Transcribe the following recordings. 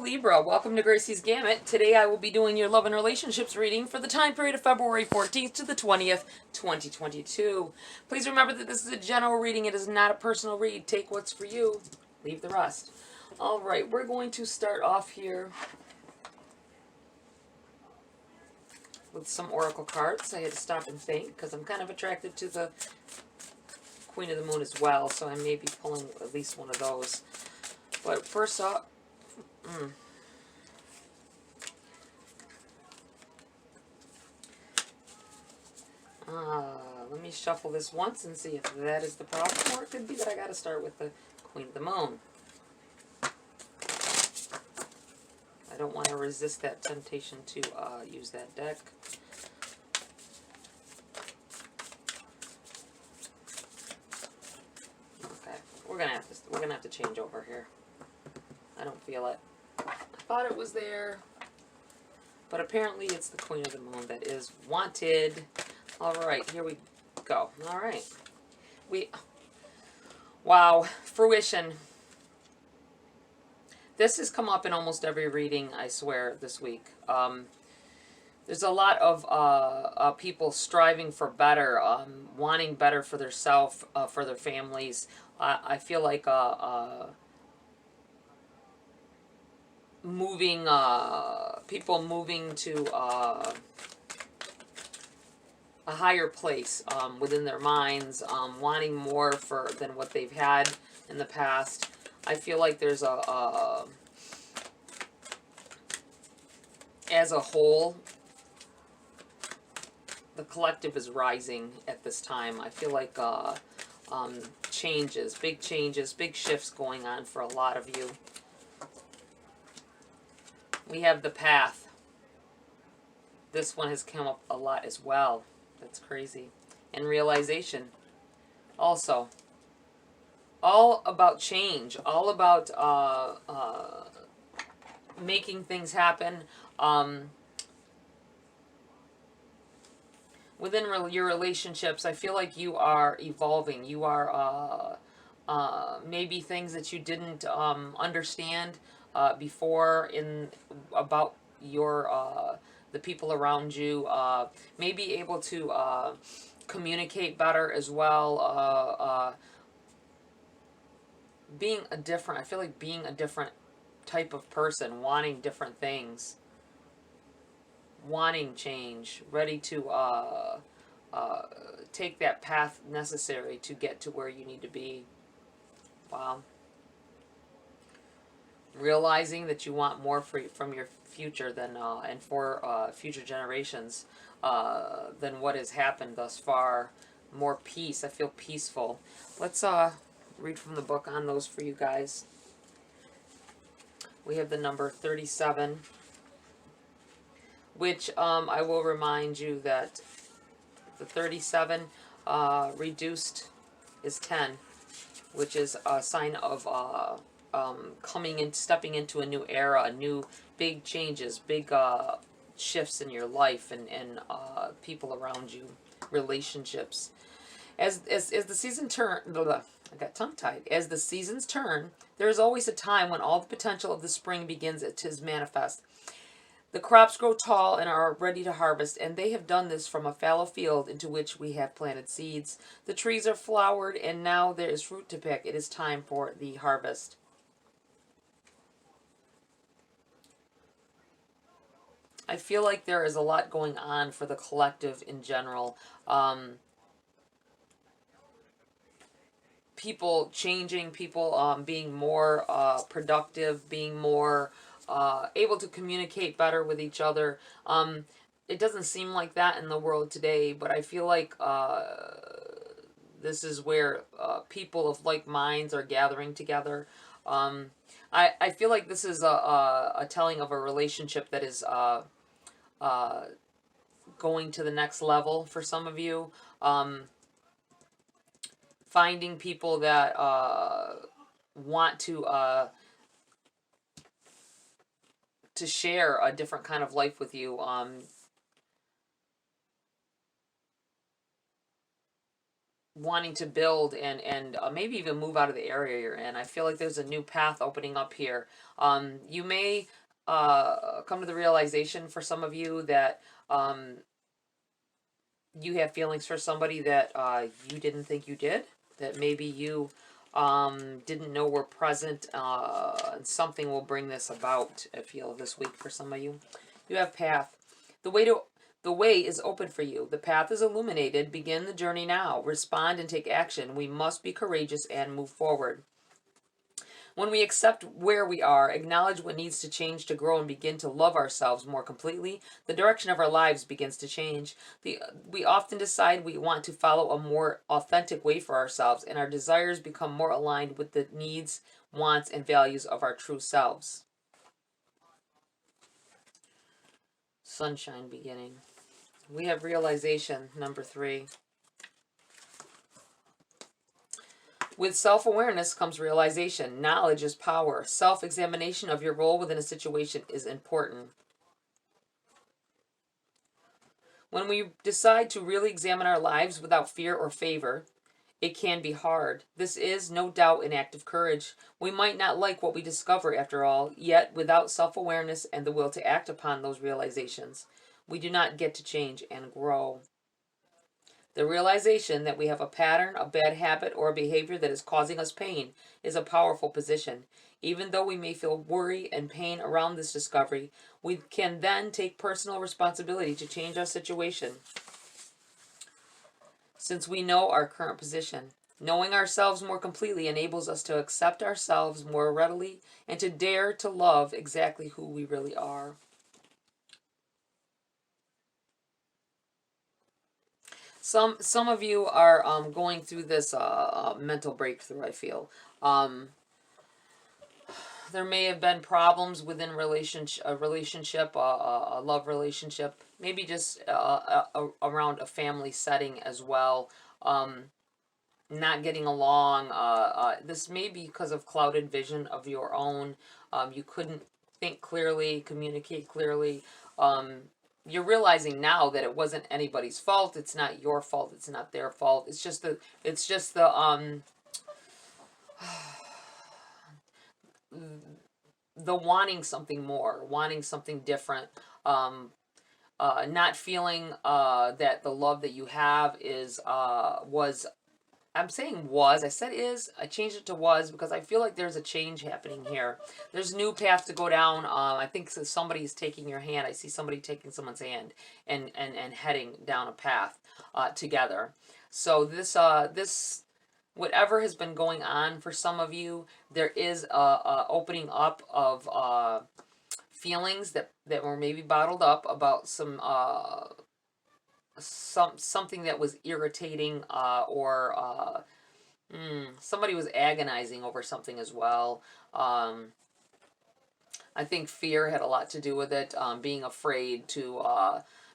Libra, welcome to GRAYCI'S Gamut. Today I will be doing your love and relationships reading for the time period of February 14th to the 20th, 2022. Please remember that this is a general reading. It is not a personal read. Take what's for you, leave the rest. Alright, we're going to start off here with some oracle cards. I had to stop and think because I'm kind of attracted to the Queen of the Moon as well, so I may be pulling at least one of those. But first off, let me shuffle this once and see if that is the problem, or it could be that I got to start with the Queen of the Moon. I don't want to resist that temptation to use that deck. Okay, we're gonna have to change over here. I don't feel it. I thought it was there, but apparently it's the Queen of the Moon that is wanted. All right, here we go. All right, wow, fruition. This has come up in almost every reading, I swear, this week. There's a lot of people striving for better, wanting better for themselves, for their families. I feel like people moving to a higher place within their minds, wanting more than what they've had in the past. I feel like there's as a whole, the collective is rising at this time. I feel like changes, big shifts going on for a lot of you. We have the Path. This one has come up a lot as well. That's crazy. And realization. Also, all about change. All about making things happen. Within your relationships, I feel like you are evolving. You are maybe things that you didn't understand before about your the people around you. May be able to communicate better as well. I feel like being a different type of person, wanting different things, wanting change, ready to take that path necessary to get to where you need to be. Wow. Realizing that you want more from your future than and for future generations than what has happened thus far. More peace. I feel peaceful. Let's read from the book on those for you guys. We have the number 37, which I will remind you that the 37 reduced is 10, which is a sign of stepping into a new era, new big changes, big shifts in your life and people around you, relationships. As the season I got tongue-tied. As the seasons turn, there is always a time when all the potential of the spring begins to manifest. The crops grow tall and are ready to harvest, and they have done this from a fallow field into which we have planted seeds. The trees are flowered, and now there is fruit to pick. It is time for the harvest. I feel like there is a lot going on for the collective in general. People changing, people being more productive, being more able to communicate better with each other. It doesn't seem like that in the world today, but I feel like this is where people of like minds are gathering together. I feel like this is a telling of a relationship that is going to the next level for some of you. Finding people that want to share a different kind of life with you. wanting to build and maybe even move out of the area you're in. I feel like there's a new path opening up here. You may come to the realization for some of you that you have feelings for somebody that you didn't think you did, that maybe you didn't know were present, and something will bring this about, I feel, this week for some of you. You have path. The way is open for you. The path is illuminated. Begin the journey now. Respond and take action. We must be courageous and move forward. When we accept where we are, acknowledge what needs to change to grow, and begin to love ourselves more completely, the direction of our lives begins to change. We often decide we want to follow a more authentic way for ourselves, and our desires become more aligned with the needs, wants, and values of our true selves. Sunshine beginning. We have realization, number 3. With self-awareness comes realization. Knowledge is power. Self-examination of your role within a situation is important. When we decide to really examine our lives without fear or favor, it can be hard. This is, no doubt, an act of courage. We might not like what we discover after all, yet without self-awareness and the will to act upon those realizations, we do not get to change and grow. The realization that we have a pattern, a bad habit, or a behavior that is causing us pain is a powerful position. Even though we may feel worry and pain around this discovery, we can then take personal responsibility to change our situation. Since we know our current position, knowing ourselves more completely enables us to accept ourselves more readily and to dare to love exactly who we really are. Some of you are going through this mental breakthrough, I feel. There may have been problems within a relationship, a love relationship, maybe just around a family setting as well. Not getting along. This may be because of clouded vision of your own. You couldn't think clearly, communicate clearly. You're realizing now that it wasn't anybody's fault. It's not your fault. It's not their fault. It's just the the wanting something more, wanting something different, not feeling that the love that you have is was. I'm saying was. I said is. I changed it to was because I feel like there's a change happening here. There's a new path to go down. I think somebody is taking your hand. I see somebody taking someone's hand and heading down a path together. So this whatever has been going on for some of you, there is a opening up of feelings that were maybe bottled up about something that was irritating, or somebody was agonizing over something as well. I think fear had a lot to do with it.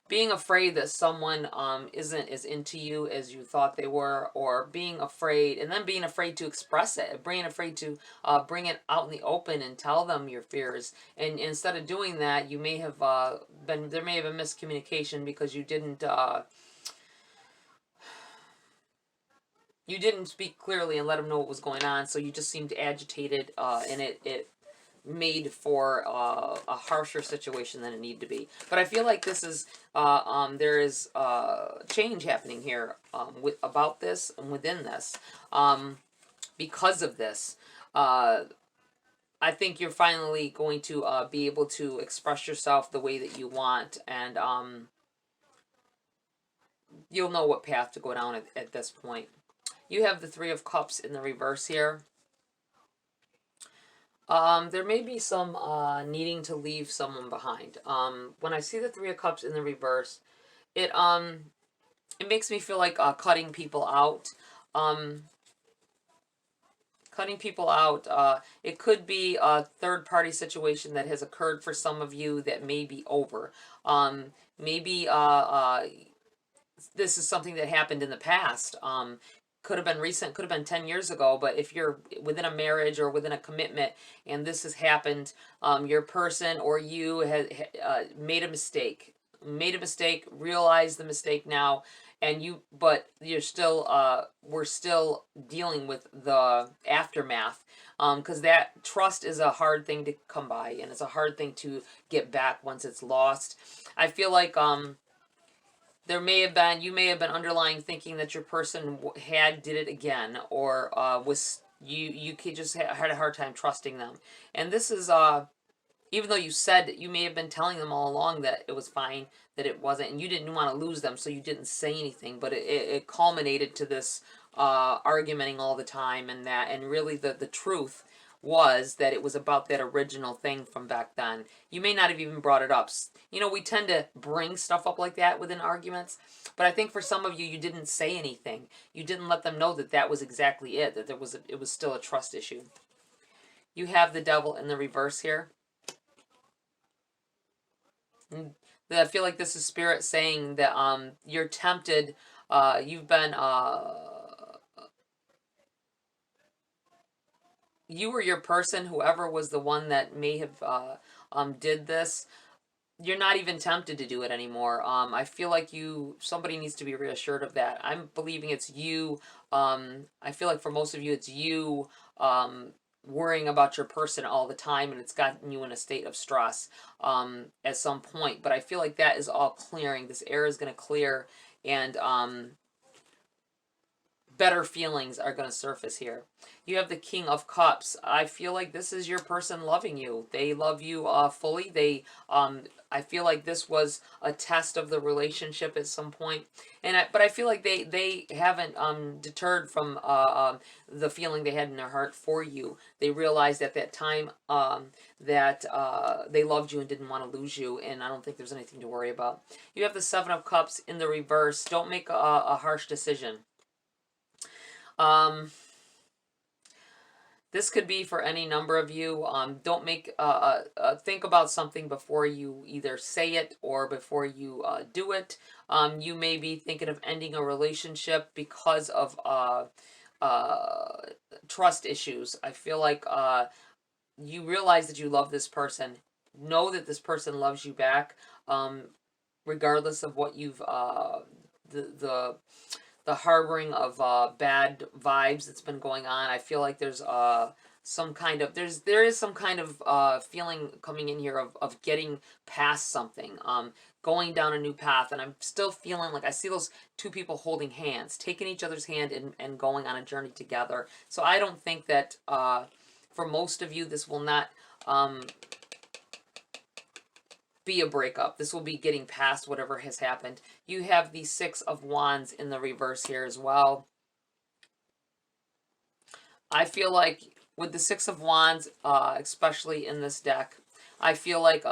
Being afraid that someone isn't as into you as you thought they were, or being afraid to express it, being afraid to bring it out in the open and tell them your fears. And instead of doing that, you may have there may have been miscommunication because you didn't speak clearly and let them know what was going on. So you just seemed agitated, and it made for a harsher situation than it needed to be. But I feel like this is there is change happening here about this and within this, because of this. I think you're finally going to be able to express yourself the way that you want, and you'll know what path to go down at this point. You have the 3 of Cups in the reverse here. There may be some needing to leave someone behind. When I see the 3 of Cups in the reverse, it makes me feel like cutting people out. Cutting people out. It could be a third-party situation that has occurred for some of you that may be over. Maybe this is something that happened in the past. Could have been recent, could have been 10 years ago, but if you're within a marriage or within a commitment and this has happened, your person or you has made a mistake, realize the mistake now, but you're still, we're still dealing with the aftermath. Because that trust is a hard thing to come by, and it's a hard thing to get back once it's lost. I feel like, you may have been underlying thinking that your person did it again, or you could just had a hard time trusting them. And this is, even though you may have been telling them all along that it was fine, that it wasn't, and you didn't want to lose them, so you didn't say anything, but it culminated to this, argumenting all the time, and really the truth was that it was about that original thing from back then. You may not have even brought it up. You know, we tend to bring stuff up like that within arguments, but I think for some of you, you didn't say anything. You didn't let them know that that was exactly it, that it was still a trust issue. You have the devil in the reverse here. And I feel like this is spirit saying that you're tempted, you've been, you or your person, whoever was the one that may have did this, you're not even tempted to do it anymore. I feel like somebody needs to be reassured of that. I'm believing it's you. I feel like for most of you, it's you worrying about your person all the time, and it's gotten you in a state of stress at some point. But I feel like that is all clearing. This air is going to clear, and better feelings are going to surface here. You have the King of Cups. I feel like this is your person loving you. They love you fully. I feel like this was a test of the relationship at some point, but I feel like they haven't deterred from the feeling they had in their heart for you. They realized at that time that they loved you and didn't want to lose you, and I don't think there's anything to worry about. You have the Seven of Cups in the reverse. Don't make a harsh decision. This could be for any number of you. Don't make think about something before you either say it or before you do it. You may be thinking of ending a relationship because of trust issues. I feel like you realize that you love this person. Know that this person loves you back, regardless of what you've the harboring of bad vibes that's been going on. I feel like there's some kind of there is some kind of feeling coming in here of getting past something, going down a new path, and I'm still feeling like I see those two people holding hands, taking each other's hand and going on a journey together. So I don't think that for most of you this will not be a breakup. This will be getting past whatever has happened. You have the Six of Wands in the reverse here as well. I feel like with the Six of Wands, especially in this deck, I feel like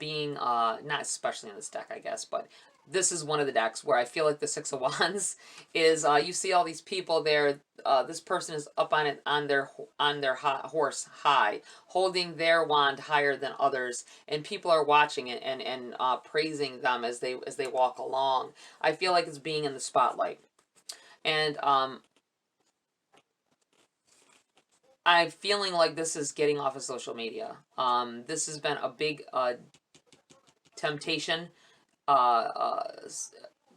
being, not especially in this deck, I guess, but this is one of the decks where I feel like the Six of Wands is, you see all these people there, this person is up on their horse high, holding their wand higher than others, and people are watching it and praising them as they walk along. I feel like it's being in the spotlight. And I'm feeling like this is getting off of social media. This has been a big temptation.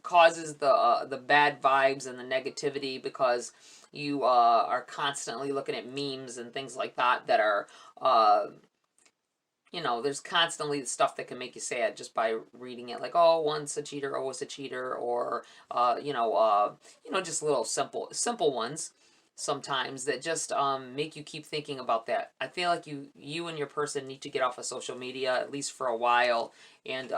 Causes the bad vibes and the negativity because you are constantly looking at memes and things like that that are, you know, there's constantly stuff that can make you sad just by reading it. Like, oh, one's a cheater, oh, it's a cheater, or you know, just little simple ones sometimes that just make you keep thinking about that. I feel like you and your person need to get off of social media at least for a while, and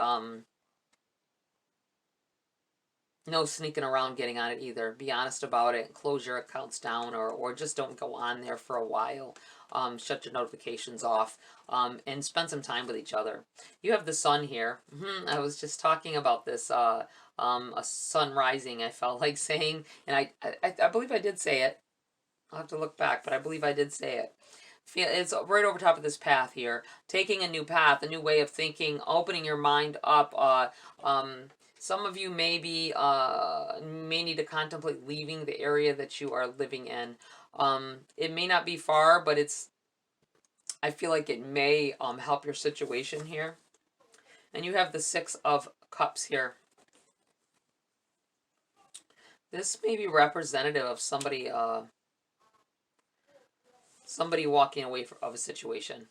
no sneaking around getting on it either. Be honest about it. Close your accounts down, or just don't go on there for a while. Shut your notifications off, and spend some time with each other. You have the sun here. I was just talking about this, a sun rising, I felt like saying, and I believe I did say it. I'll have to look back, but I believe I did say it. It's right over top of this path here. Taking a new path, a new way of thinking, opening your mind up. Some of you may need to contemplate leaving the area that you are living in. It may not be far, but I feel like it may help your situation here. And you have the Six of Cups here. This may be representative of somebody, somebody walking away of a situation.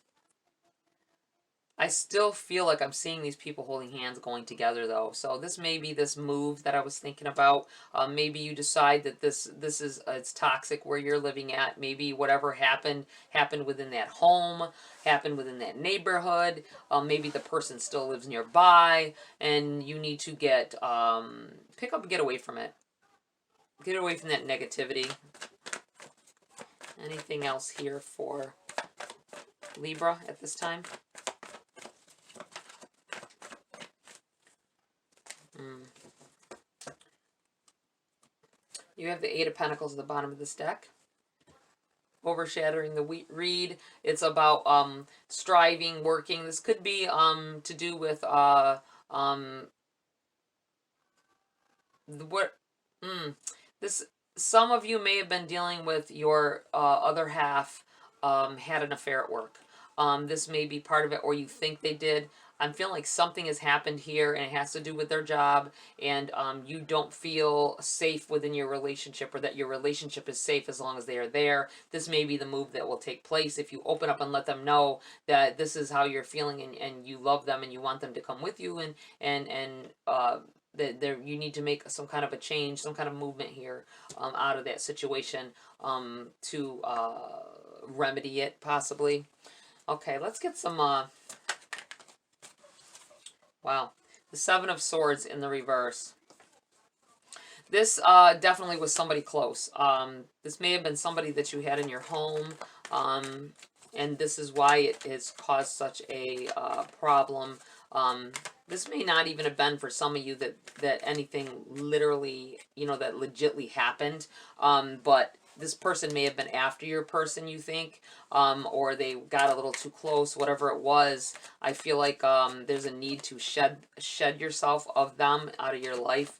I still feel like I'm seeing these people holding hands going together though. So this may be this move that I was thinking about. Maybe you decide that this is it's toxic where you're living at. Maybe whatever happened within that home, happened within that neighborhood. Maybe the person still lives nearby, and you need to get pick up and get away from it. Get away from that negativity. Anything else here for Libra at this time? You have the Eight of Pentacles at the bottom of this deck. Overshadowing the read. It's about striving, working. This could be to do with this. Some of you may have been dealing with your other half had an affair at work. This may be part of it, or you think they did. I'm feeling like something has happened here, and it has to do with their job, and you don't feel safe within your relationship, or that your relationship is safe as long as they are there. This may be the move that will take place if you open up and let them know that this is how you're feeling, and you love them, and you want them to come with you, and that there you need to make some kind of a change, some kind of movement here out of that situation to remedy it, possibly. Okay, let's get some... wow. The Seven of Swords in the reverse. This definitely was somebody close. This may have been somebody that you had in your home, and this is why it has caused such a problem. This may not even have been for some of you that anything literally, that legitly happened, but this person may have been after your person, you think, or they got a little too close, whatever it was. I feel like there's a need to shed yourself of them out of your life,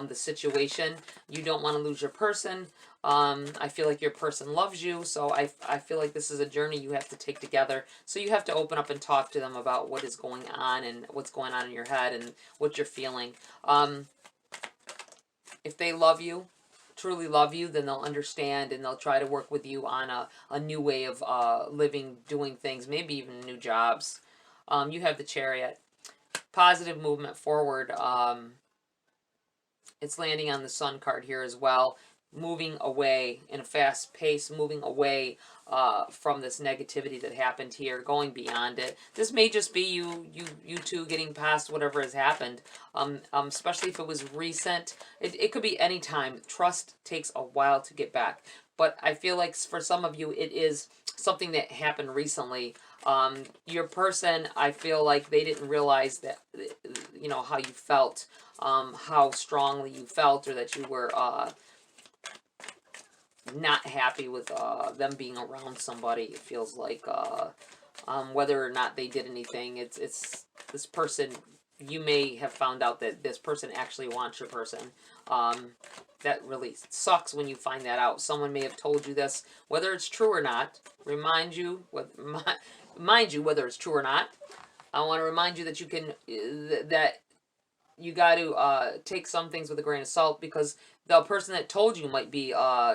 the situation. You don't want to lose your person. I feel like your person loves you, so I feel like this is a journey you have to take together. So you have to open up and talk to them about what is going on and what's going on in your head and what you're feeling. If they love you, truly love you, then they'll understand, and they'll try to work with you on a new way of living, doing things, maybe even new jobs. You have the Chariot. Positive movement forward. It's landing on the Sun card here as well. Moving away in a fast pace, moving away from this negativity that happened here, going beyond it. This may just be you two getting past whatever has happened, especially if it was recent. It could be any time. Trust takes a while to get back, but I feel like for some of you it is something that happened recently. Your person, I feel like they didn't realize that, how you felt, how strongly you felt, or that you were not happy with them being around somebody. It feels like whether or not they did anything, it's this person. You may have found out that this person actually wants your person. That really sucks when you find that out. Someone may have told you this, whether it's true or not. Mind you, whether it's true or not. I want to remind you that you can that you got to take some things with a grain of salt, because the person that told you might be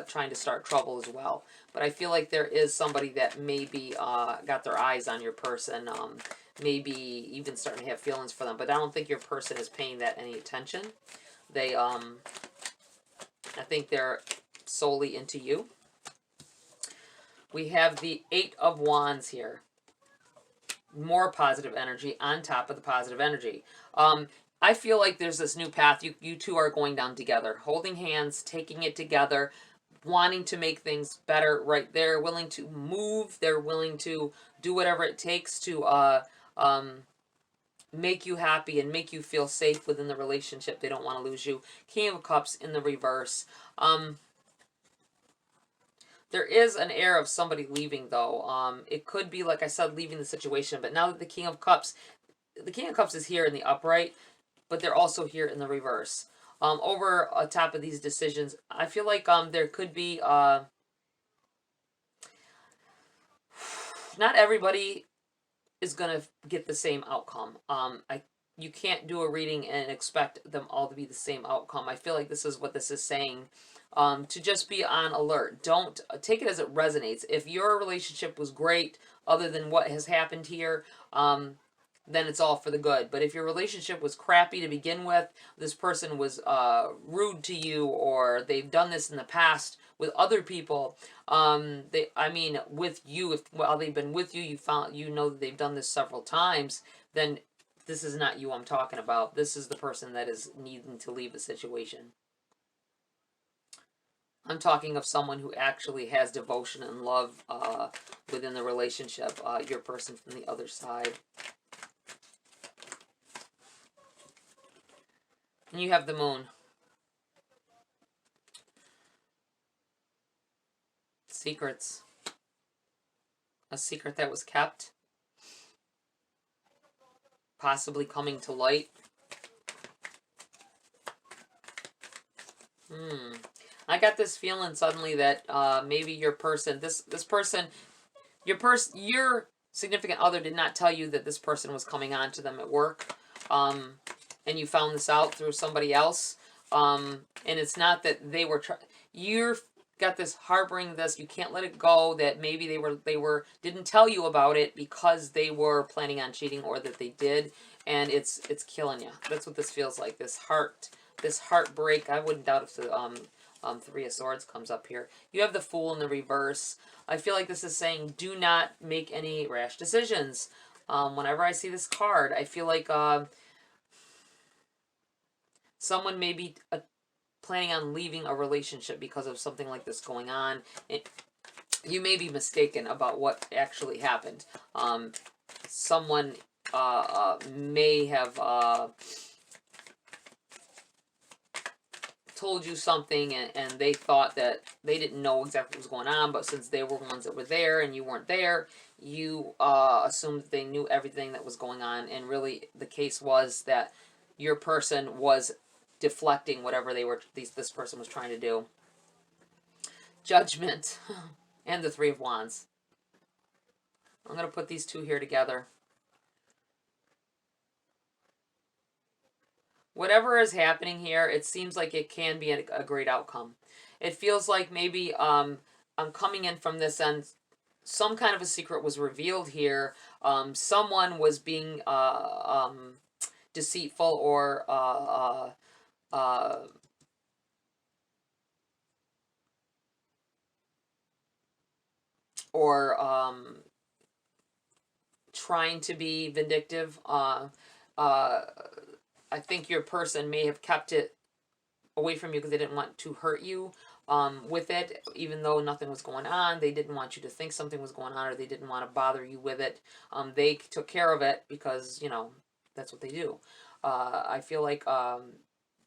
trying to start trouble as well. But I feel like there is somebody that maybe got their eyes on your person, maybe even starting to have feelings for them. But I don't think your person is paying that any attention. They, I think they're solely into you. We have the Eight of Wands here. More positive energy on top of the positive energy. I feel like there's this new path you two are going down together, holding hands, taking it together, wanting to make things better right there, willing to move. They're willing to do whatever it takes to make you happy and make you feel safe within the relationship. They don't want to lose you. King of Cups in the reverse. There is an air of somebody leaving, though. It could be, like I said, leaving the situation. But now that the King of Cups is here in the upright, but they're also here in the reverse. Over top of these decisions, I feel like there could be... not everybody is going to get the same outcome. you can't do a reading and expect them all to be the same outcome. I feel like this is what this is saying. To just be on alert. Don't take it as it resonates. If your relationship was great, other than what has happened here, then it's all for the good. But if your relationship was crappy to begin with, this person was rude to you, or they've done this in the past with other people, with you, if while they've been with you, you know that they've done this several times, then this is not you I'm talking about. This is the person that is needing to leave the situation. I'm talking of someone who actually has devotion and love within the relationship, your person from the other side. And you have the moon. Secrets. A secret that was kept. Possibly coming to light. I got this feeling suddenly that maybe your person, your significant other did not tell you that this person was coming on to them at work. And you found this out through somebody else. And it's not that they were you've got this harboring this, you can't let it go, that maybe they didn't tell you about it because they were planning on cheating, or that they did, and it's killing you. That's what this feels like. This heartbreak. I wouldn't doubt if the Three of Swords comes up here. You have the Fool in the reverse. I feel like this is saying do not make any rash decisions. Whenever I see this card, I feel like someone may be planning on leaving a relationship because of something like this going on. You may be mistaken about what actually happened. Someone may have told you something, and they thought that they didn't know exactly what was going on, but since they were the ones that were there and you weren't there, you assumed that they knew everything that was going on, and really the case was that your person was deflecting whatever this person was trying to do. Judgment and the Three of Wands. I'm going to put these two here together. Whatever is happening here, it seems like it can be a great outcome. It feels like maybe I'm coming in from this end. Some kind of a secret was revealed here. Someone was being deceitful, or trying to be vindictive. I think your person may have kept it away from you because they didn't want to hurt you with it, even though nothing was going on. They didn't want you to think something was going on, or they didn't want to bother you with it. They took care of it because, that's what they do. I feel like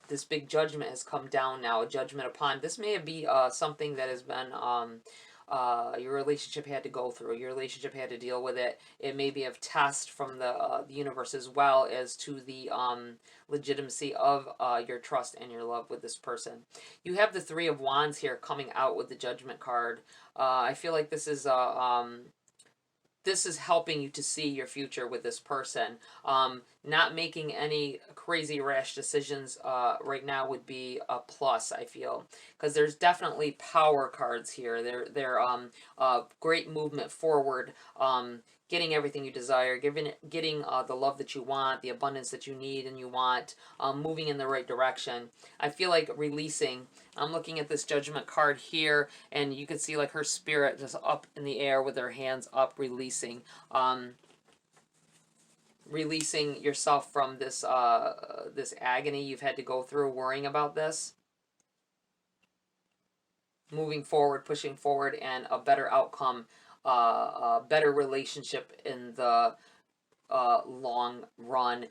this big judgment has come down now, a judgment upon. This may be something that has been your relationship had to go through. Your relationship had to deal with it. It may be a test from the universe as well as to the legitimacy of your trust and your love with this person. You have the Three of Wands here coming out with the Judgment card. I feel like this is helping you to see your future with this person. Not making any crazy rash decisions right now would be a plus, I feel, because there's definitely power cards here. They're great movement forward, getting everything you desire, getting the love that you want, the abundance that you need and you want, moving in the right direction. I feel like releasing. I'm looking at this Judgment card here, and you can see like her spirit just up in the air with her hands up, releasing. Releasing yourself from this this agony you've had to go through worrying about this. Moving forward, pushing forward, and a better outcome, a better relationship in the long run.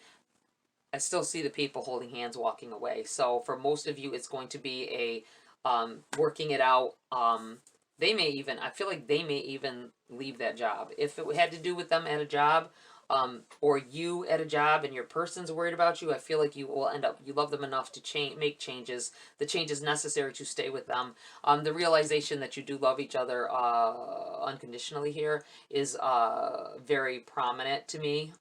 I still see the people holding hands walking away. So for most of you, it's going to be a working it out. They may even, I feel like they may even leave that job. If it had to do with them at a job, or you at a job and your person's worried about you, I feel like you will end up, you love them enough to make changes, the changes necessary to stay with them. The realization that you do love each other unconditionally here is very prominent to me.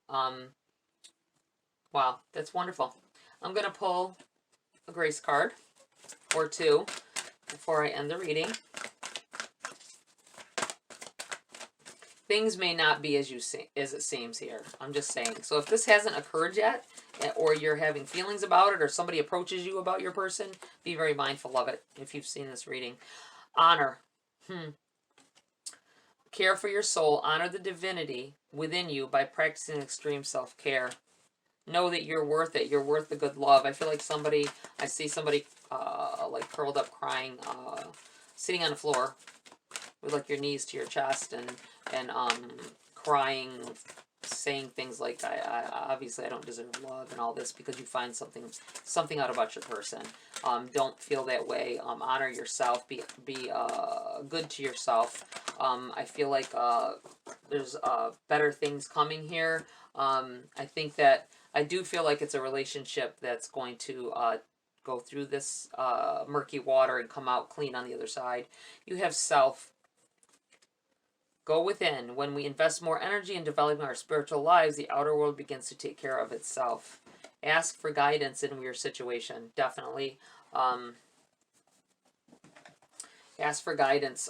Wow, that's wonderful. I'm going to pull a grace card or two before I end the reading. Things may not be as it seems here. I'm just saying. So if this hasn't occurred yet, or you're having feelings about it, or somebody approaches you about your person, be very mindful of it if you've seen this reading. Honor. Care for your soul. Honor the divinity within you by practicing extreme self-care. Know that you're worth it. You're worth the good love. I feel like I see somebody like curled up crying, sitting on the floor with like your knees to your chest and crying, saying things like, obviously I don't deserve love and all this, because you find something out about your person. Don't feel that way. Honor yourself. Be good to yourself. I feel like there's better things coming here. I do feel like it's a relationship that's going to go through this murky water and come out clean on the other side. You have self. Go within. When we invest more energy in developing our spiritual lives, the outer world begins to take care of itself. Ask for guidance in your situation. Definitely. Ask for guidance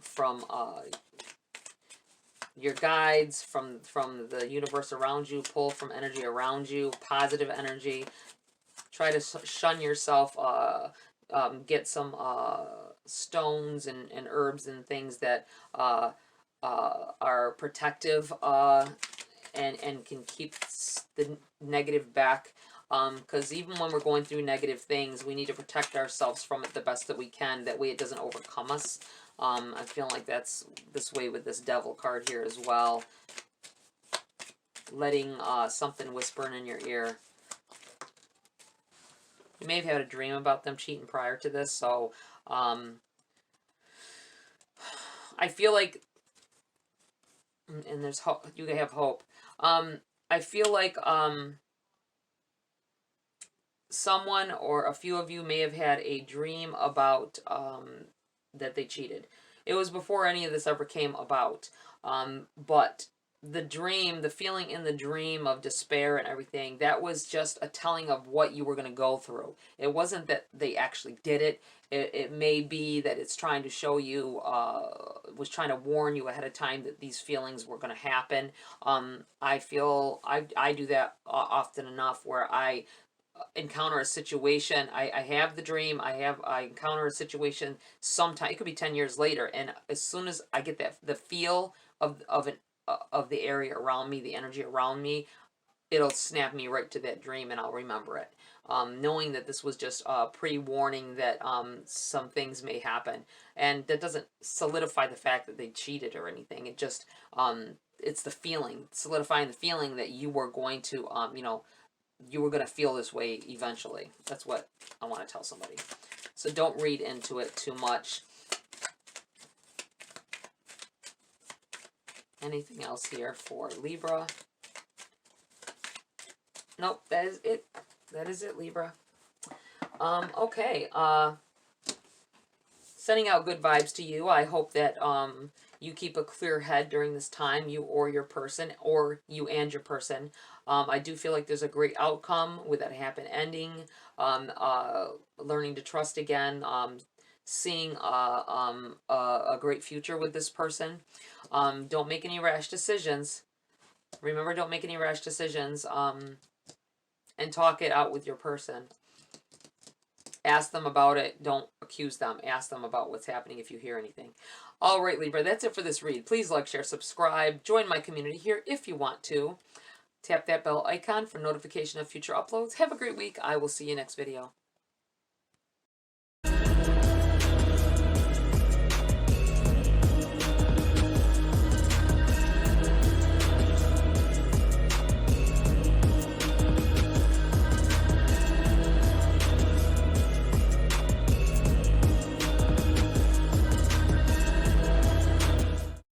from your guides, from the universe around you. Pull from energy around you, positive energy. Try to shun yourself. Get some stones and herbs and things that are protective and can keep the negative back. Because even when we're going through negative things, we need to protect ourselves from it the best that we can. That way it doesn't overcome us. I feel like that's this way with this devil card here as well. Letting something whispering in your ear. You may have had a dream about them cheating prior to this, so I feel like, and there's hope, you have hope. I feel like someone or a few of you may have had a dream about that they cheated. It was before any of this ever came about, but the dream, the feeling in the dream of despair and everything, that was just a telling of what you were going to go through. It wasn't that they actually did it. It may be that it's trying to show you, was trying to warn you ahead of time that these feelings were going to happen. I feel, I do that often enough where I encounter a situation, I have the dream, I encounter a situation sometime, it could be 10 years later, and as soon as I get the feel of the area around me, the energy around me, it'll snap me right to that dream and I'll remember it. Knowing that this was just a pre-warning that some things may happen. And that doesn't solidify the fact that they cheated or anything. It just, it's the feeling, solidifying the feeling that you were going to, you were going to feel this way eventually. That's what I want to tell somebody. So don't read into it too much. Anything else here for Libra? Nope, that is it. That is it, Libra. Okay. Sending out good vibes to you. I hope that you keep a clear head during this time, you or your person, or you and your person. I do feel like there's a great outcome with that happy ending. Learning to trust again. Seeing a great future with this person. Don't make any rash decisions. Remember, don't make any rash decisions. And talk it out with your person. Ask them about it. Don't accuse them. Ask them about what's happening if you hear anything. All right, Libra, that's it for this read. Please like, share, subscribe. Join my community here if you want to. Tap that bell icon for notification of future uploads. Have a great week. I will see you next video.